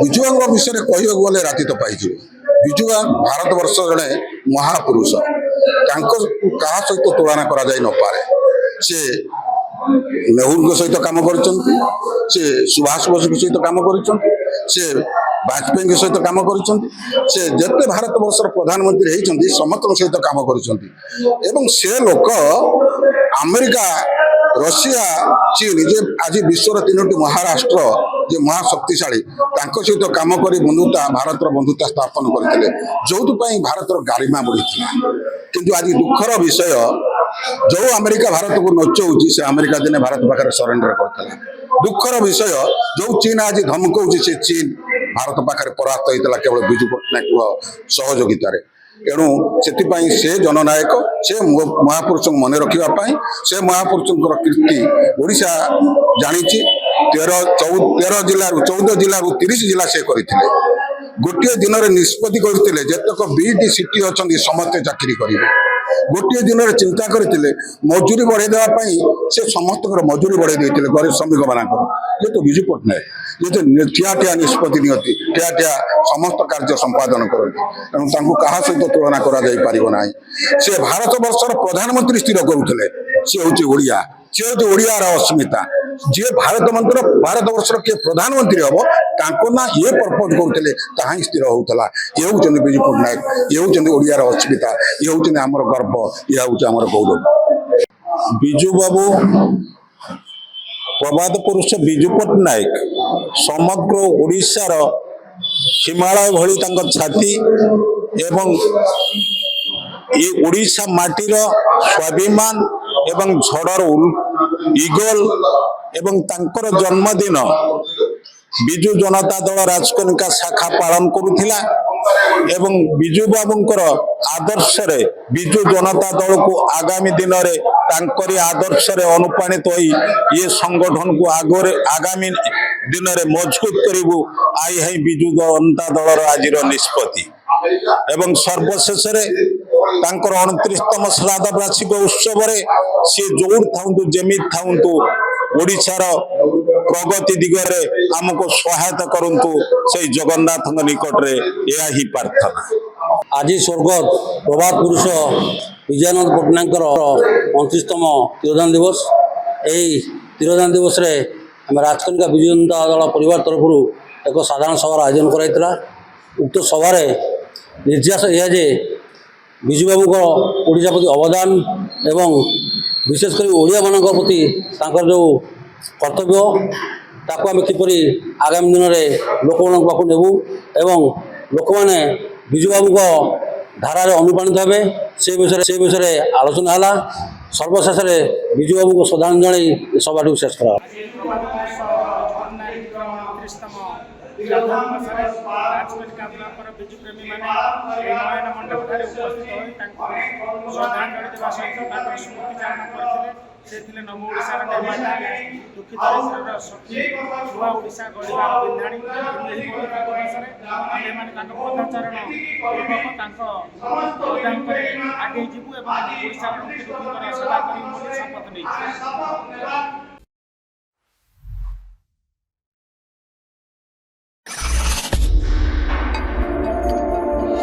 ବିଜୁବାବୁଙ୍କ ବିଷୟରେ କହିବାକୁ ଗଲେ ରାତି ତ ପାଇଯିବ। ବିଜୁବାବୁ ଭାରତବର୍ଷ ଜଣେ ମହାପୁରୁଷ, ତାଙ୍କୁ କାହା ସହିତ ତୁଳନା କରାଯାଇ ନପାରେ। ସେ ନେହୁରୁଙ୍କ ସହିତ କାମ କରିଛନ୍ତି, ସେ ସୁଭାଷ ବୋଷଙ୍କ ସହିତ କାମ କରିଛନ୍ତି, ସେ ବାଜପେୟୀଙ୍କ ସହିତ କାମ କରିଛନ୍ତି, ସେ ଯେତେ ଭାରତବର୍ଷର ପ୍ରଧାନମନ୍ତ୍ରୀ ହେଇଛନ୍ତି ସମସ୍ତଙ୍କ ସହିତ କାମ କରିଛନ୍ତି। ଏବଂ ସେ ଲୋକ ଆମେରିକା, ରଷିଆ, ଚୀନ ଯେ ଆଜି ବିଶ୍ୱର ତିନୋଟି ମହାରାଷ୍ଟ୍ର ଯେ ମହାଶକ୍ତିଶାଳୀ, ତାଙ୍କ ସହିତ କାମ କରି ବନ୍ଧୁତା, ଭାରତର ବନ୍ଧୁତା ସ୍ଥାପନ କରିଥିଲେ, ଯୋଉଥିପାଇଁ ଭାରତର ଗାରିମା ବଢ଼ିଥିଲା। କିନ୍ତୁ ଆଜି ଦୁଃଖର ବିଷୟ, ଯୋଉ ଆମେରିକା ଭାରତକୁ ନଚଉଛି ସେ ଆମେରିକା ଦିନେ ଭାରତ ପାଖରେ ସରେଣ୍ଡର କରିଥିଲା। ଦୁଃଖର ବିଷୟ, ଯୋଉ ଚୀନ ଆଜି ଧମକଉଛି ସେ ଚୀନ ଭାରତ ପାଖରେ ପରାସ୍ତ ହେଇଥିଲା କେବଳ ବିଜୁ ପଟ୍ଟନାୟକଙ୍କ ସହଯୋଗିତାରେ। ଏଣୁ ସେଥିପାଇଁ ସେ ଜନନାୟକ, ସେ ମହାପୁରୁଷଙ୍କୁ ମନେ ରଖିବା ପାଇଁ, ସେ ମହାପୁରୁଷଙ୍କର କୀର୍ତ୍ତି ଓଡ଼ିଶା ଜାଣିଛି। 13 ଜିଲ୍ଲାରୁ 14 ଜିଲ୍ଲାରୁ 30 ଜିଲ୍ଲା ସେ କରିଥିଲେ। ଗୋଟିଏ ଦିନରେ ନିଷ୍ପତ୍ତି କରିଥିଲେ ଯେତେକ ବିଟି ସିଟି ଅଛନ୍ତି ସମସ୍ତେ ଚାକିରି କରିବେ। ଗୋଟିଏ ଦିନରେ ଚିନ୍ତା କରିଥିଲେ ମଜୁରୀ ବଢ଼େଇ ଦେବା ପାଇଁ, ସେ ସମସ୍ତଙ୍କର ମଜୁରୀ ବଢ଼େଇ ଦେଇଥିଲେ ଗରିବ ଶ୍ରମିକ ମାନଙ୍କର। ଯେହେତୁ ବିଜୁ ପଟ୍ଟନାୟକ ଯେହେତୁ ଠିଆ ନିଷ୍ପତ୍ତି ନିଅନ୍ତି, ଠିଆ ସମସ୍ତ କାର୍ଯ୍ୟ ସମ୍ପାଦନ କରନ୍ତି, ତେଣୁ ତାଙ୍କୁ କାହା ସହିତ ତୁଳନା କରାଯାଇପାରିବ ନାହିଁ। ସେ ଭାରତବର୍ଷର ପ୍ରଧାନମନ୍ତ୍ରୀ ସ୍ଥିର କରୁଥିଲେ, ସେ ହେଉଛି ଓଡ଼ିଆ, ସେ ହେଉଛି ଓଡ଼ିଆର ଅସ୍ମିତା। ଯିଏ ଭାରତବର୍ଷର କିଏ ପ୍ରଧାନମନ୍ତ୍ରୀ ହବ ତାଙ୍କ ନା ଇଏ ପ୍ରପୋଜ କରୁଥିଲେ, ତାହା ହିଁ ସ୍ଥିର ହଉଥିଲା। ଇଏ ହେଉଛନ୍ତି ବିଜୁ ପଟ୍ଟନାୟକ, ଇଏ ହେଉଛନ୍ତି ଓଡ଼ିଆର ଅସ୍ମିତା, ଇଏ ହେଉଛନ୍ତି ଆମର ଗର୍ବ, ଇଏ ହେଉଛି ଆମର ଗୌରବ। ବିଜୁ ବାବୁ, ପ୍ରବାଦ ପୁରୁଷ ବିଜୁ ପଟ୍ଟନାୟକ ସମଗ୍ର ଓଡ଼ିଶାର ହିମାଳୟ ଭଳି ତାଙ୍କ ଛାତି ଏବଂ ଏ ଓଡ଼ିଶା ମାଟିର ସ୍ୱାଭିମାନ ଏବଂ ଝଡ଼ର ଇଗଲ ଏବଂ ତାଙ୍କର ଜନ୍ମଦିନ ବିଜୁ ଜନତା ଦଳ ରାଜକନିକା ଶାଖା ପାଳନ କରୁଥିଲା ଏବଂ ବିଜୁ ବାବୁଙ୍କର ଆଦର୍ଶରେ ବିଜୁ ଜନତା ଦଳକୁ ଆଗାମୀ ଦିନରେ ତାଙ୍କରି ଆଦର୍ଶରେ ଅନୁପ୍ରାଣିତ ହୋଇ ଏ ସଂଗଠନକୁ ଆଗାମୀ ଦିନରେ ମଜବୁତ କରିବୁ, ଆଇ ବିଜୁ ଜନତା ଦଳର ଆଜିର ନିଷ୍ପତ୍ତି। ଏବଂ ସର୍ବଶେଷରେ ତାଙ୍କର 29ତମ ଶ୍ରାଦ୍ଧ ବାର୍ଷିକ ଉତ୍ସବରେ ସିଏ ଯୋଉଠି ଥାଉନ୍ତୁ, ଯେମିତି ଥାଉନ୍ତୁ, ଓଡ଼ିଶାର ପ୍ରଗତି ଦିଗରେ ଆମକୁ ସହାୟତା କରନ୍ତୁ, ସେଇ ଜଗନ୍ନାଥଙ୍କ ନିକଟରେ ଏହା ହିଁ ପ୍ରାର୍ଥନା। ଆଜି ସ୍ୱର୍ଗତ ପ୍ରବାଦ ପୁରୁଷ ବିଜୟାନନ୍ଦ ପଟ୍ଟନାୟକଙ୍କର 29ତମ ତିରୋଧାନ ଦିବସ। ଏହି ତିରୋଧାନ ଦିବସରେ ଆମେ ରାଜକନିକା ବିଜୁ ଜନତା ଦଳ ପରିବାର ତରଫରୁ ଏକ ସାଧାରଣ ସଭାର ଆୟୋଜନ କରାଯାଇଥିଲା। ଉକ୍ତ ସଭାରେ ନିର୍ଦ୍ଦେଶ ଏହା ଯେ ବିଜୁବାବୁଙ୍କ ଓଡ଼ିଶା ପ୍ରତି ଅବଦାନ ଏବଂ ବିଶେଷ କରି ଓଡ଼ିଆମାନଙ୍କ ପ୍ରତି ତାଙ୍କର ଯେଉଁ କର୍ତ୍ତବ୍ୟ, ତାକୁ ଆମେ କିପରି ଆଗାମୀ ଦିନରେ ଲୋକମାନଙ୍କ ପାଖକୁ ନେବୁ ଏବଂ ଲୋକମାନେ ବିଜୁବାବୁଙ୍କ ଧାରାରେ ଅନୁପ୍ରାଣିତ ହେବେ, ସେ ବିଷୟରେ ଆଲୋଚନା ହେଲା। ସର୍ବଶେଷରେ ବିଜୁବାବୁଙ୍କୁ ଶ୍ରଦ୍ଧାଞ୍ଜଳି ଜଣାଇ ସଭାଟିକୁ ଶେଷ କରା। ରାଜକନିକା ବ୍ଲକର ବିଜୁ ପ୍ରେମୀମାନେ ଏହି ନୟନ ମଣ୍ଡପଠାରେ ଉପସ୍ଥିତ ହୋଇ ତାଙ୍କୁ ଶ୍ରଦ୍ଧାଞ୍ଜଳି ଦେବା ସହିତ ତାଙ୍କର ସ୍ମୃତି ଚାରଣ କରିଥିଲେ। ସେ ଥିଲେ ନବ ଓଡ଼ିଶାର ନିର୍ମାତା, ଦୁଃଖୀ ଦରିଦ୍ରର ସଖୀ, ନୂଆ ଓଡ଼ିଶା ଗଢ଼ିବାର ବିନ୍ଧାଣୀ। ଏହି ପବିତ୍ର ଦିବସରେ ଆମେମାନେ ତାଙ୍କ ପଦାଚରଣ ପୂର୍ବକ ତାଙ୍କ ପଦାଙ୍କରେ ଆଗେଇ ଯିବୁ ଏବଂ ଓଡ଼ିଶାର ଦୁଃଖୀଙ୍କର ସେବା କରିବୁ ବୋଲି ଶପଥ ନେଇଛୁ।